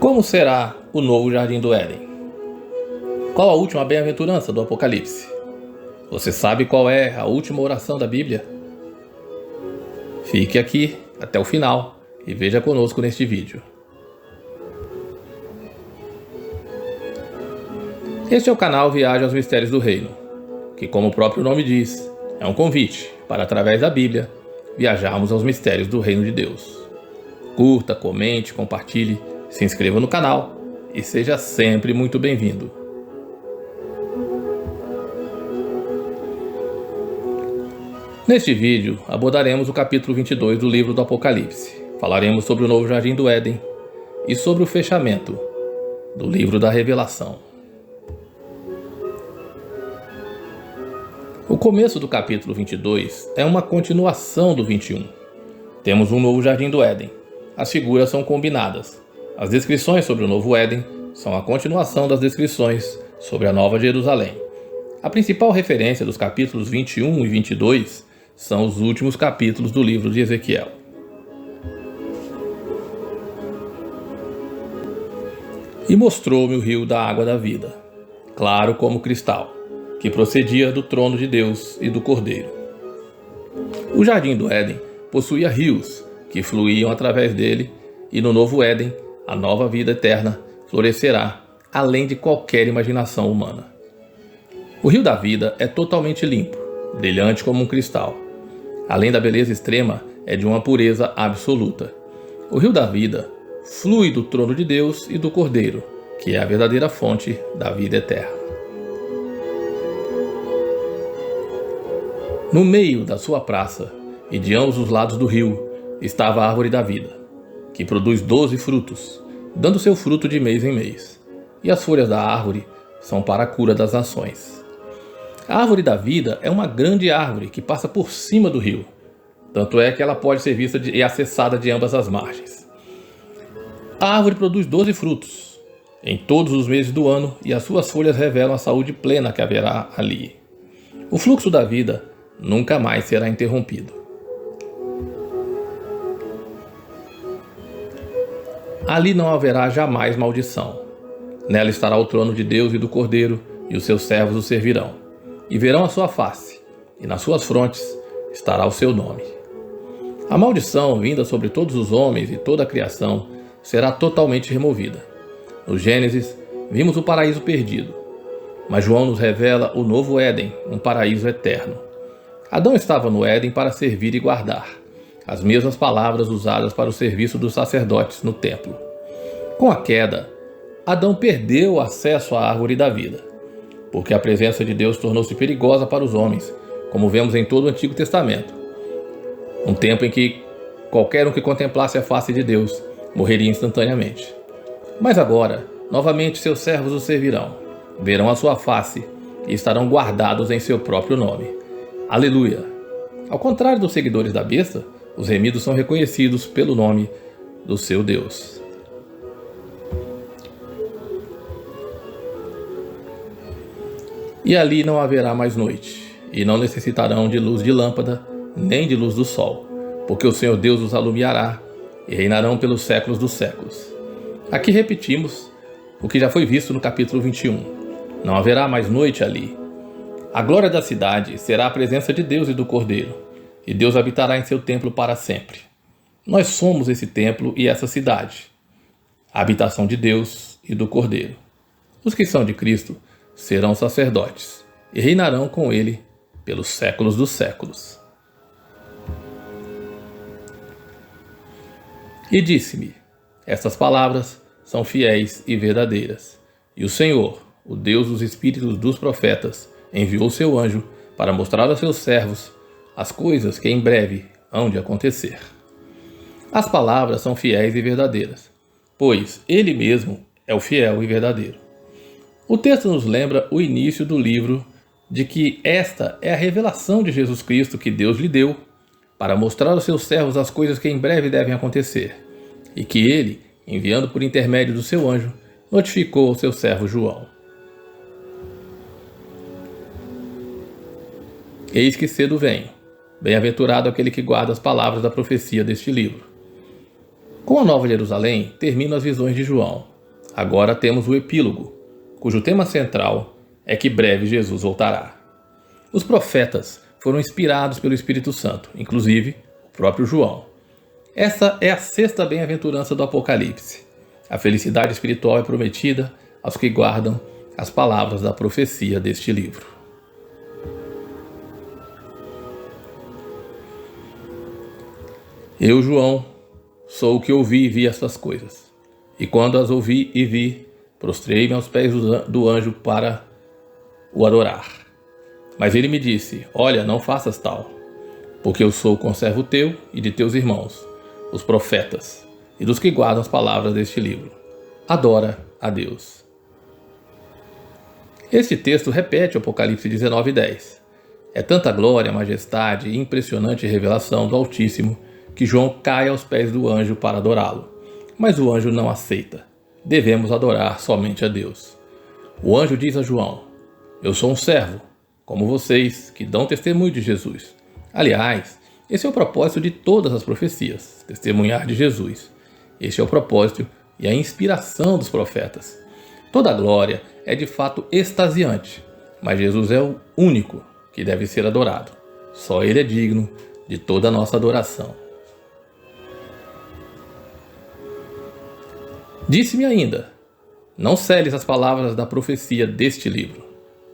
Como será o novo Jardim do Éden? Qual a última bem-aventurança do Apocalipse? Você sabe qual é a última oração da Bíblia? Fique aqui até o final e veja conosco neste vídeo. Este é o canal Viagem aos Mistérios do Reino, que, como o próprio nome diz, é um convite para, através da Bíblia, viajarmos aos mistérios do Reino de Deus. Curta, comente, compartilhe, se inscreva no canal e seja sempre muito bem-vindo. Neste vídeo, abordaremos o capítulo 22 do livro do Apocalipse. Falaremos sobre o novo Jardim do Éden e sobre o fechamento do livro da Revelação. O começo do capítulo 22 é uma continuação do 21. Temos um novo Jardim do Éden. As figuras são combinadas. As descrições sobre o novo Éden são a continuação das descrições sobre a Nova Jerusalém. A principal referência dos capítulos 21 e 22 são os últimos capítulos do livro de Ezequiel. E mostrou-me o rio da água da vida, claro como cristal, que procedia do trono de Deus e do Cordeiro. O Jardim do Éden possuía rios que fluíam através dele, e no novo Éden, a nova vida eterna florescerá além de qualquer imaginação humana. O rio da vida é totalmente limpo, brilhante como um cristal. Além da beleza extrema, é de uma pureza absoluta. O rio da vida flui do trono de Deus e do Cordeiro, que é a verdadeira fonte da vida eterna. No meio da sua praça e de ambos os lados do rio estava a árvore da vida, que produz 12 frutos, dando seu fruto de mês em mês. E as folhas da árvore são para a cura das nações. A árvore da vida é uma grande árvore que passa por cima do rio. Tanto é que ela pode ser vista e acessada de ambas as margens. A árvore produz 12 frutos em todos os meses do ano e as suas folhas revelam a saúde plena que haverá ali. O fluxo da vida nunca mais será interrompido. Ali não haverá jamais maldição. Nela estará o trono de Deus e do Cordeiro, e os seus servos o servirão. E verão a sua face, e nas suas frontes estará o seu nome. A maldição vinda sobre todos os homens e toda a criação será totalmente removida. No Gênesis, vimos o paraíso perdido, mas João nos revela o novo Éden, um paraíso eterno. Adão estava no Éden para servir e guardar, as mesmas palavras usadas para o serviço dos sacerdotes no templo. Com a queda, Adão perdeu o acesso à árvore da vida, porque a presença de Deus tornou-se perigosa para os homens, como vemos em todo o Antigo Testamento. Um tempo em que qualquer um que contemplasse a face de Deus morreria instantaneamente. Mas agora, novamente seus servos o servirão, verão a sua face e estarão guardados em seu próprio nome. Aleluia! Ao contrário dos seguidores da besta, os remidos são reconhecidos pelo nome do seu Deus. E ali não haverá mais noite, e não necessitarão de luz de lâmpada, nem de luz do sol, porque o Senhor Deus os alumiará, e reinarão pelos séculos dos séculos. Aqui repetimos o que já foi visto no capítulo 21. Não haverá mais noite ali. A glória da cidade será a presença de Deus e do Cordeiro, e Deus habitará em seu templo para sempre. Nós somos esse templo e essa cidade, a habitação de Deus e do Cordeiro. Os que são de Cristo serão sacerdotes e reinarão com ele pelos séculos dos séculos. E disse-me: estas palavras são fiéis e verdadeiras. E o Senhor, o Deus dos espíritos dos profetas, enviou seu anjo para mostrar aos seus servos as coisas que em breve hão de acontecer. As palavras são fiéis e verdadeiras, pois ele mesmo é o fiel e verdadeiro. O texto nos lembra o início do livro de que esta é a revelação de Jesus Cristo que Deus lhe deu para mostrar aos seus servos as coisas que em breve devem acontecer, e que ele, enviando por intermédio do seu anjo, notificou ao seu servo João. Eis que cedo venho. Bem-aventurado aquele que guarda as palavras da profecia deste livro. Com a Nova Jerusalém, terminam as visões de João, Agora temos o epílogo, cujo tema central é que breve Jesus voltará. Os profetas foram inspirados pelo Espírito Santo, inclusive o próprio João. Essa é a sexta bem-aventurança do Apocalipse. A felicidade espiritual é prometida aos que guardam as palavras da profecia deste livro. Eu, João, sou o que ouvi e vi estas coisas. E quando as ouvi e vi, prostrei-me aos pés do anjo para o adorar. Mas ele me disse: olha, não faças tal, porque eu sou conservo teu e de teus irmãos, os profetas, e dos que guardam as palavras deste livro. Adora a Deus. Este texto repete o Apocalipse 19:10. É tanta glória, majestade e impressionante revelação do Altíssimo que João cai aos pés do anjo para adorá-lo. Mas o anjo não aceita. Devemos adorar somente a Deus. O anjo diz a João: eu sou um servo, como vocês, que dão testemunho de Jesus. Aliás, esse é o propósito de todas as profecias, testemunhar de Jesus. Este é o propósito e a inspiração dos profetas. Toda a glória é de fato extasiante, mas Jesus é o único que deve ser adorado. Só Ele é digno de toda a nossa adoração. Disse-me ainda: não seles as palavras da profecia deste livro,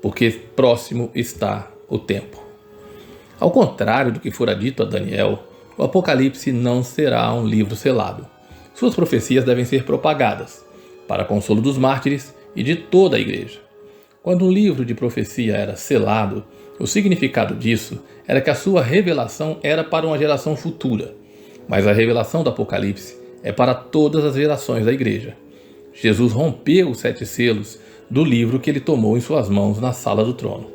porque próximo está o tempo. Ao contrário do que fora dito a Daniel, o Apocalipse não será um livro selado. Suas profecias devem ser propagadas, para consolo dos mártires e de toda a igreja. Quando um livro de profecia era selado, o significado disso era que a sua revelação era para uma geração futura, mas a revelação do Apocalipse é para todas as gerações da igreja. Jesus rompeu os 7 selos do livro que ele tomou em suas mãos na sala do trono.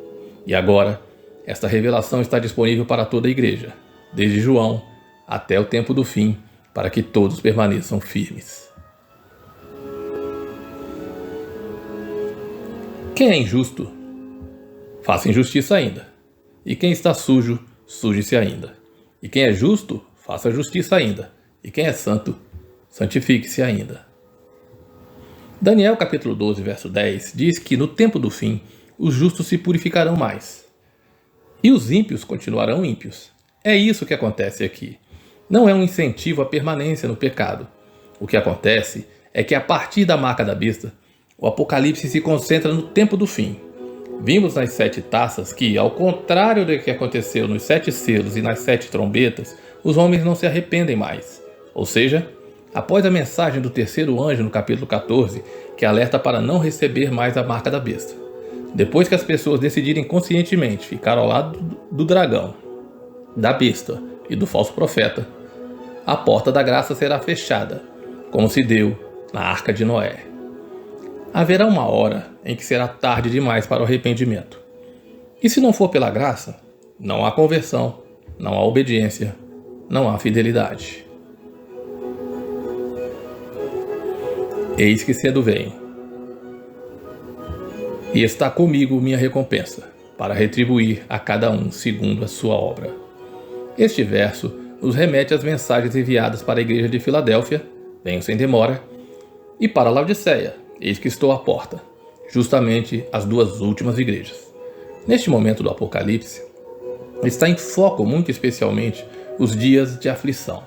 E agora, esta revelação está disponível para toda a igreja, desde João até o tempo do fim, para que todos permaneçam firmes. Quem é injusto, faça injustiça ainda. E quem está sujo, suje-se ainda. E quem é justo, faça justiça ainda. E quem é santo, santifique-se ainda. Daniel capítulo 12, verso 10 diz que no tempo do fim os justos se purificarão mais e os ímpios continuarão ímpios. É isso que acontece aqui. Não é um incentivo à permanência no pecado. O que acontece é que a partir da marca da besta, o Apocalipse se concentra no tempo do fim. Vimos nas 7 taças que, ao contrário do que aconteceu nos 7 selos e nas 7 trombetas, os homens não se arrependem mais. Ou seja, após a mensagem do terceiro anjo no capítulo 14, que alerta para não receber mais a marca da besta. Depois que as pessoas decidirem conscientemente ficar ao lado do dragão, da besta e do falso profeta, a porta da graça será fechada, como se deu na Arca de Noé. Haverá uma hora em que será tarde demais para o arrependimento. E se não for pela graça, não há conversão, não há obediência, não há fidelidade. Eis que cedo venho, e está comigo minha recompensa, para retribuir a cada um segundo a sua obra. Este verso nos remete às mensagens enviadas para a igreja de Filadélfia, venho sem demora, e para Laodiceia, eis que estou à porta, justamente as 2 últimas igrejas. Neste momento do Apocalipse, está em foco muito especialmente os dias de aflição.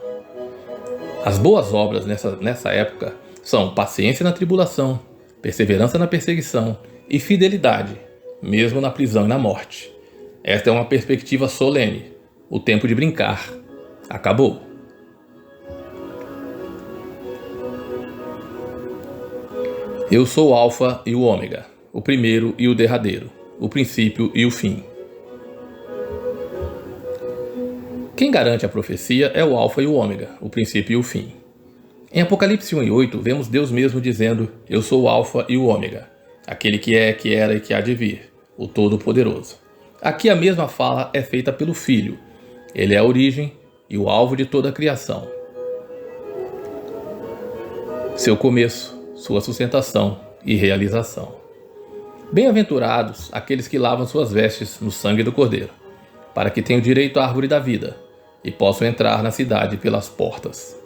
As boas obras nessa época são paciência na tribulação, perseverança na perseguição e fidelidade, mesmo na prisão e na morte. Esta é uma perspectiva solene. O tempo de brincar acabou. Eu sou o Alfa e o Ômega, o primeiro e o derradeiro, o princípio e o fim. Quem garante a profecia é o Alfa e o Ômega, o princípio e o fim. Em Apocalipse 1:8, vemos Deus mesmo dizendo: eu sou o Alfa e o Ômega, aquele que é, que era e que há de vir, o Todo-Poderoso. Aqui a mesma fala é feita pelo Filho. Ele é a origem e o alvo de toda a criação. Seu começo, sua sustentação e realização. Bem-aventurados aqueles que lavam suas vestes no sangue do Cordeiro, para que tenham direito à árvore da vida e possam entrar na cidade pelas portas.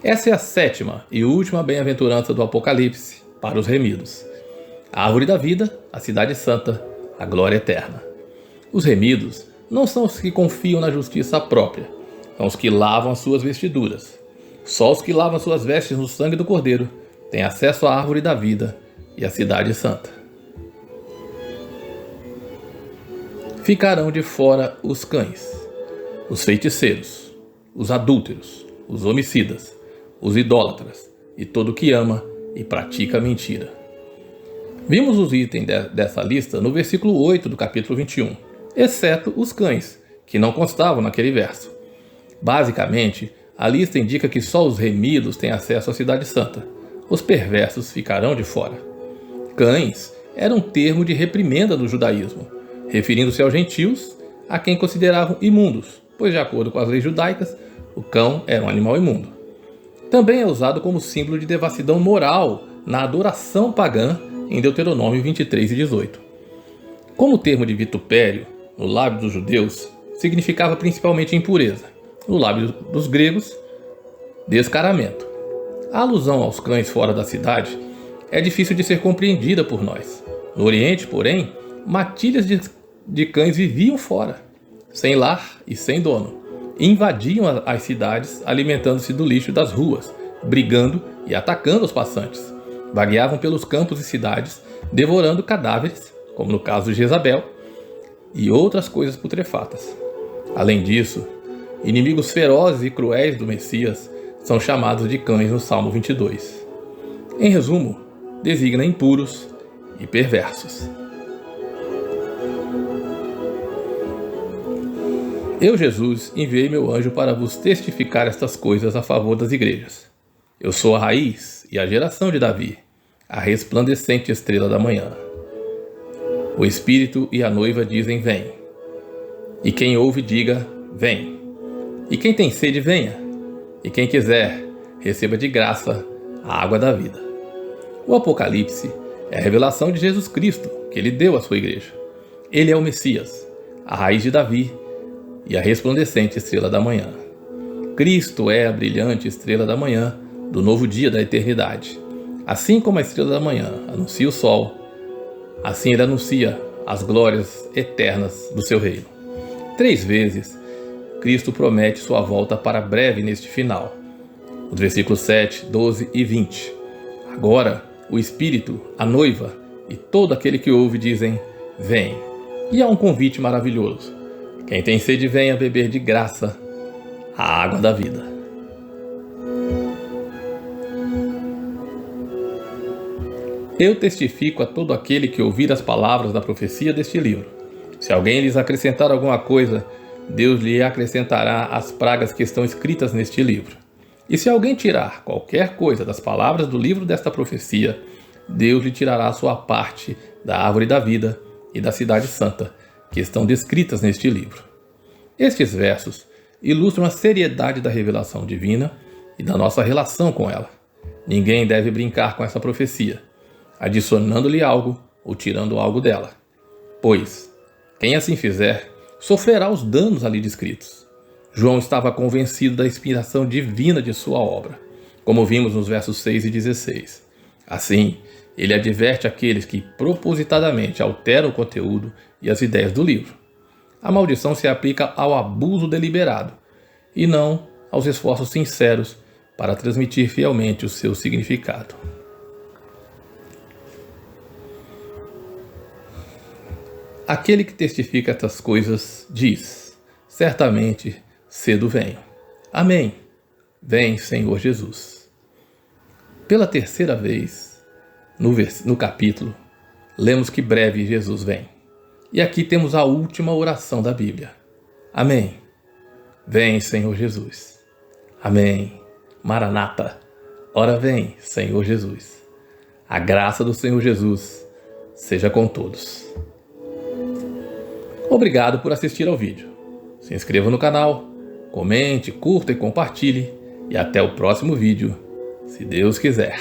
Essa é a 7ª e última bem-aventurança do Apocalipse, para os remidos. A árvore da vida, a cidade santa, a glória eterna. Os remidos não são os que confiam na justiça própria, são os que lavam as suas vestiduras. Só os que lavam suas vestes no sangue do Cordeiro têm acesso à árvore da vida e à cidade santa. Ficarão de fora os cães, os feiticeiros, os adúlteros, os homicidas, os idólatras e todo o que ama e pratica mentira. Vimos os itens dessa lista no versículo 8 do capítulo 21, exceto os cães, que não constavam naquele verso. Basicamente, a lista indica que só os remidos têm acesso à cidade santa. Os perversos ficarão de fora. Cães era um termo de reprimenda no judaísmo, referindo-se aos gentios, a quem consideravam imundos, pois de acordo com as leis judaicas, o cão era um animal imundo. Também é usado como símbolo de devassidão moral na adoração pagã em Deuteronômio 23 e 18. Como termo de vitupério, no lábio dos judeus, significava principalmente impureza. No lábio dos gregos, descaramento. A alusão aos cães fora da cidade é difícil de ser compreendida por nós. No Oriente, porém, matilhas de cães viviam fora, sem lar e sem dono. Invadiam as cidades, alimentando-se do lixo das ruas, brigando e atacando os passantes. Vagueavam pelos campos e cidades, devorando cadáveres, como no caso de Jezabel, e outras coisas putrefatas. Além disso, inimigos ferozes e cruéis do Messias são chamados de cães no Salmo 22. Em resumo, designa impuros e perversos. Eu, Jesus, enviei meu anjo para vos testificar estas coisas a favor das igrejas. Eu sou a raiz e a geração de Davi, a resplandecente estrela da manhã. O Espírito e a noiva dizem: vem. E quem ouve, diga: vem. E quem tem sede, venha. E quem quiser, receba de graça a água da vida. O Apocalipse é a revelação de Jesus Cristo que ele deu à sua igreja. Ele é o Messias, a raiz de Davi e a resplandecente estrela da manhã. Cristo é a brilhante estrela da manhã do novo dia da eternidade. Assim como a estrela da manhã anuncia o sol, assim ele anuncia as glórias eternas do seu reino. 3 vezes, Cristo promete sua volta para breve neste final. Os versículos 7, 12 e 20. Agora, o Espírito, a noiva e todo aquele que ouve dizem: vem. E há um convite maravilhoso. Quem tem sede, venha beber de graça a água da vida. Eu testifico a todo aquele que ouvir as palavras da profecia deste livro. Se alguém lhes acrescentar alguma coisa, Deus lhe acrescentará as pragas que estão escritas neste livro. E se alguém tirar qualquer coisa das palavras do livro desta profecia, Deus lhe tirará a sua parte da árvore da vida e da cidade santa, que estão descritas neste livro. Estes versos ilustram a seriedade da revelação divina e da nossa relação com ela. Ninguém deve brincar com essa profecia, adicionando-lhe algo ou tirando algo dela, pois quem assim fizer sofrerá os danos ali descritos. João estava convencido da inspiração divina de sua obra, como vimos nos versos 6 e 16. Assim, ele adverte aqueles que propositadamente alteram o conteúdo e as ideias do livro. A maldição se aplica ao abuso deliberado e não aos esforços sinceros para transmitir fielmente o seu significado. Aquele que testifica estas coisas diz: certamente cedo venho. Amém. Vem, Senhor Jesus. Pela 3ª vez, no capítulo, lemos que breve Jesus vem. E aqui temos a última oração da Bíblia. Amém. Vem, Senhor Jesus. Amém. Maranata. Ora vem, Senhor Jesus. A graça do Senhor Jesus seja com todos. Obrigado por assistir ao vídeo. Se inscreva no canal, comente, curta e compartilhe. E até o próximo vídeo, se Deus quiser.